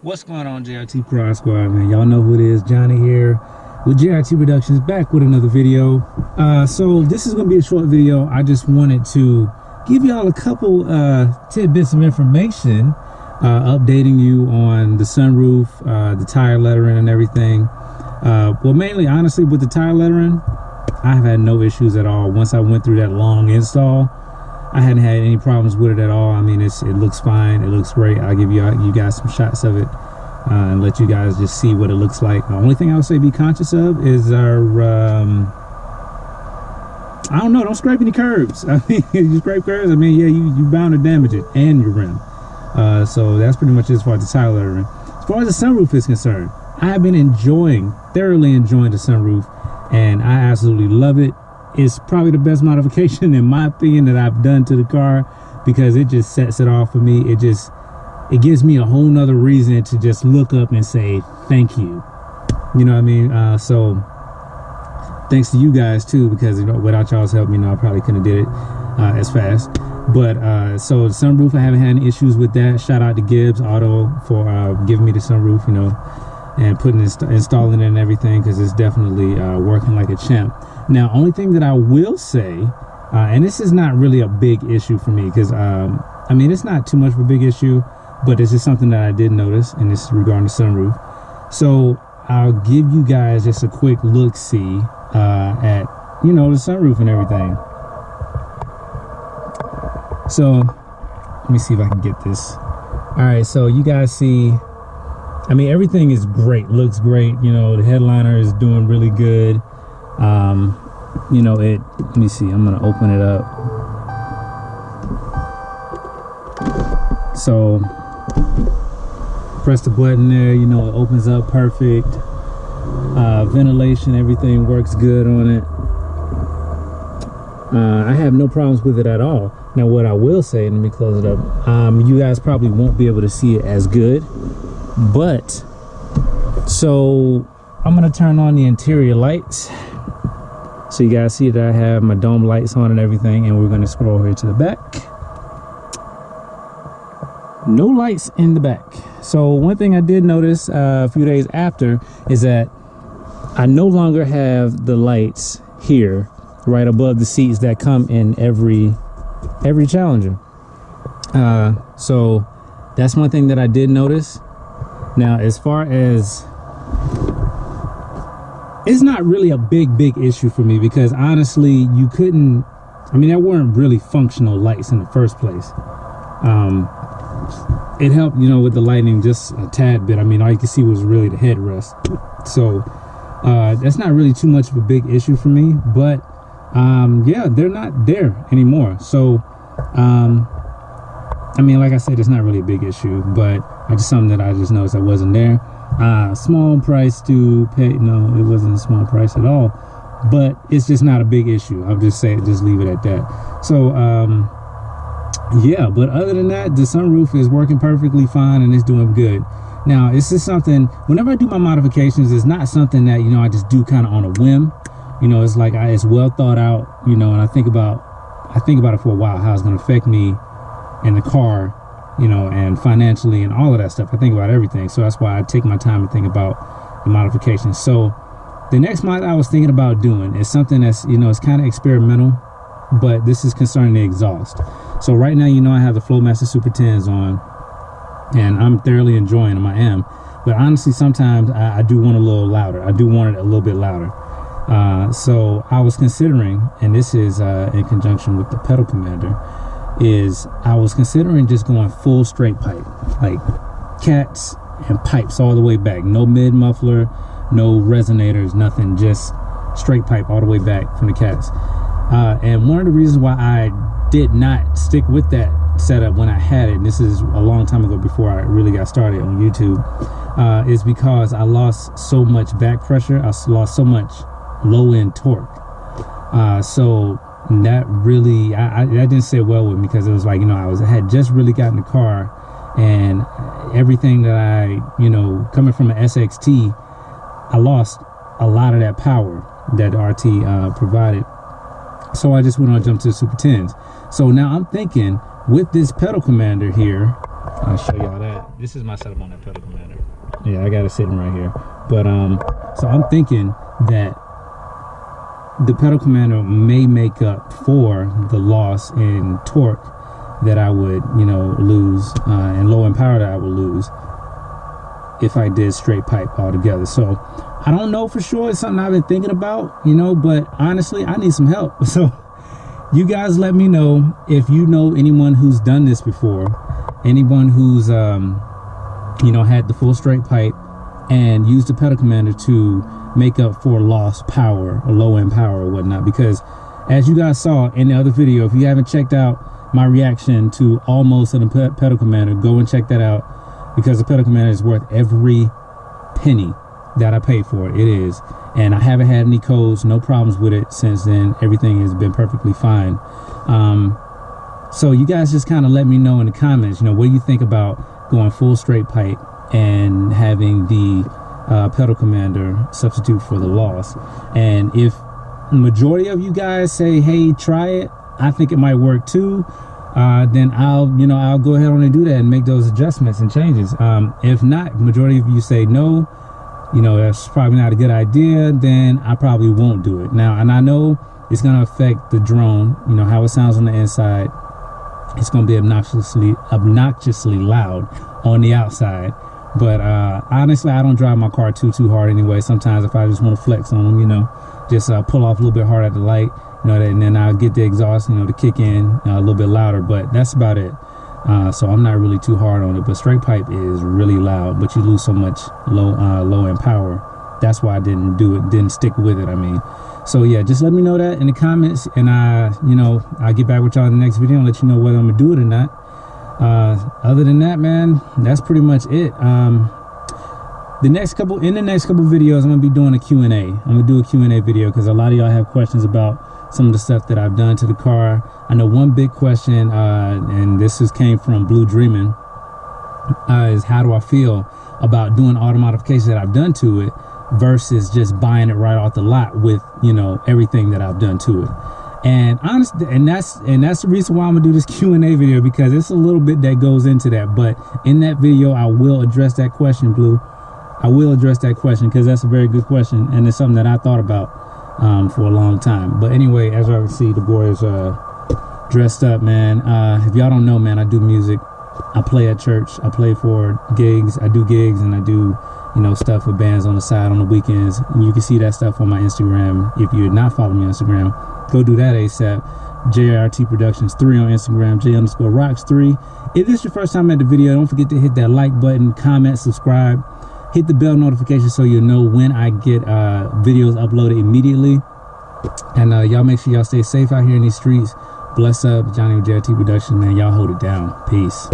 What's going on, JRT Prod Squad, man? Y'all know who it is. Johnny here with JRT Productions, back with another video. So this is going to be a short video. I just wanted to give y'all a couple tidbits of information, updating you on the sunroof, the tire lettering and everything. Well, mainly, honestly, with the tire lettering, I have had no issues at all. Once I went through that long install, I hadn't had any problems with it at all. I mean, it looks fine. It looks great. I'll give you guys some shots of it and let you guys just see what it looks like. The only thing I would say be conscious of is our, I don't know, don't scrape any curbs. I mean, you scrape curbs, I mean, yeah, you bound to damage it and your rim. So that's pretty much it as far as the tire lettering. As far as the sunroof is concerned, I have been thoroughly enjoying the sunroof, and I absolutely love it. It's probably the best modification, in my opinion, that I've done to the car, because it just sets it off for me. It gives me a whole nother reason to just look up and say thank you. You know what I mean? So thanks to you guys too, because without y'all's help, I probably couldn't have did it as fast. But so the sunroof, I haven't had any issues with that. Shout out to Gibbs Auto for giving me the sunroof, and installing it and everything, because it's definitely working like a champ. Now, only thing that I will say, and this is not really a big issue for me, because I mean, it's not too much of a big issue, but it's just something that I did notice, and this is regarding the sunroof. So I'll give you guys just a quick look-see at the sunroof and everything. So let me see if I can get this. All right, so you guys see, I mean, everything is great, looks great. The headliner is doing really good. Let me see, I'm gonna open it up. So press the button there, it opens up perfect. Ventilation, everything works good on it. I have no problems with it at all. Now, what I will say, let me close it up, you guys probably won't be able to see it as good, but so I'm gonna turn on the interior lights so you guys see that I have my dome lights on and everything, and we're gonna scroll here to the back. No lights in the back. So one thing I did notice a few days after is that I no longer have the lights here right above the seats that come in every Challenger. So that's one thing that I did notice. Now, as far as, it's not really a big issue for me, because honestly, there weren't really functional lights in the first place. It helped, with the lighting just a tad bit. I mean, all you can see was really the headrest. So that's not really too much of a big issue for me, but yeah, they're not there anymore. So I mean, like I said, it's not really a big issue, but just something that I just noticed that wasn't there. Small price to pay. No, it wasn't a small price at all, but it's just not a big issue. I'll just leave it at that. So yeah, but other than that, the sunroof is working perfectly fine, and it's doing good. Now, it's just something, whenever I do my modifications, it's not something that I just do kind of on a whim. It's like it's well thought out, and I think about it for a while, how it's going to affect me in the car, and financially and all of that stuff. I think about everything. So that's why I take my time to think about the modifications. So the next mod I was thinking about doing is something that's, it's kind of experimental, but this is concerning the exhaust. So right now, I have the Flowmaster Super 10s on, and I'm thoroughly enjoying them. I am. But honestly, sometimes I do want a little louder. I do want it a little bit louder. So I was considering, and this is in conjunction with the pedal commander, I was considering just going full straight pipe, like cats and pipes all the way back. No mid muffler, no resonators, nothing, just straight pipe all the way back from the cats. And one of the reasons why I did not stick with that setup when I had it, and this is a long time ago before I really got started on YouTube, is because I lost so much back pressure. I lost so much low end torque. So that really, I didn't sit well with me, because it was like, I had just really gotten the car, and everything that I, coming from an SXT, I lost a lot of that power that RT provided. So I just went on jump to the Super 10s. So now I'm thinking, with this pedal commander here, I'll show y'all that. this is my setup on that pedal commander. Yeah, I got it sitting right here. But so I'm thinking that the pedal commander may make up for the loss in torque that I would, you know, lose, and low end power that I would lose if I did straight pipe altogether. So I don't know for sure. It's something I've been thinking about, you know, but honestly, I need some help. So you guys let me know if you know anyone who's done this before, anyone who's you know, had the full straight pipe and used the pedal commander to make up for lost power or low end power or whatnot. Because as you guys saw in the other video, if you haven't checked out my reaction to almost of the pedal commander, go and check that out, because the pedal commander is worth every penny that I paid for it. It is. And I haven't had any codes, no problems with it since then. Everything has been perfectly fine. So you guys just kind of let me know in the comments, you know, what do you think about going full straight pipe and having the pedal commander substitute for the loss? And if the majority of you guys say, hey, try it, I think it might work too, then I'll go ahead on and do that and make those adjustments and changes. If not, majority of you say no, you know, that's probably not a good idea, then I probably won't do it. Now, and I know it's going to affect the drone, you know, how it sounds on the inside. It's going to be obnoxiously loud on the outside. But honestly, I don't drive my car too hard anyway. Sometimes if I just want to flex on them, you know, just pull off a little bit hard at the light, you know, and then I'll get the exhaust, you know, to kick in a little bit louder. But that's about it. So I'm not really too hard on it. But straight pipe is really loud, but you lose so much low end power. That's why I didn't do it, didn't stick with it, I mean. So yeah, just let me know that in the comments, and you know, I'll get back with y'all in the next video and let you know whether I'm gonna do it or not. Other than that, man, that's pretty much it. In the next couple videos, I'm gonna be doing a Q&A. I'm gonna do a Q&A video because a lot of y'all have questions about some of the stuff that I've done to the car. I know one big question, and this came from Blue Dreaming, is how do I feel about doing auto modifications that I've done to it versus just buying it right off the lot with, you know, everything that I've done to it. And honestly, and that's the reason why I'm gonna do this Q&A video, because it's a little bit that goes into that. But in that video, I will address that question, Blue. I will address that question because that's a very good question, and it's something that I thought about for a long time. But anyway, as y'all can see, the boy is dressed up, man. If y'all don't know, man, I do music. I play at church. I play for gigs. I do gigs, and I do, you know, stuff with bands on the side on the weekends. And you can see that stuff on my Instagram. If you're not following me on Instagram, go do that ASAP. JRTProductions 3 on Instagram, J_rocks3. If this is your first time at the video, don't forget to hit that like button, comment, subscribe, hit the bell notification so you'll know when I get videos uploaded immediately. And y'all make sure y'all stay safe out here in these streets. Bless up, Johnny with JRT Productions, man. Y'all hold it down. Peace.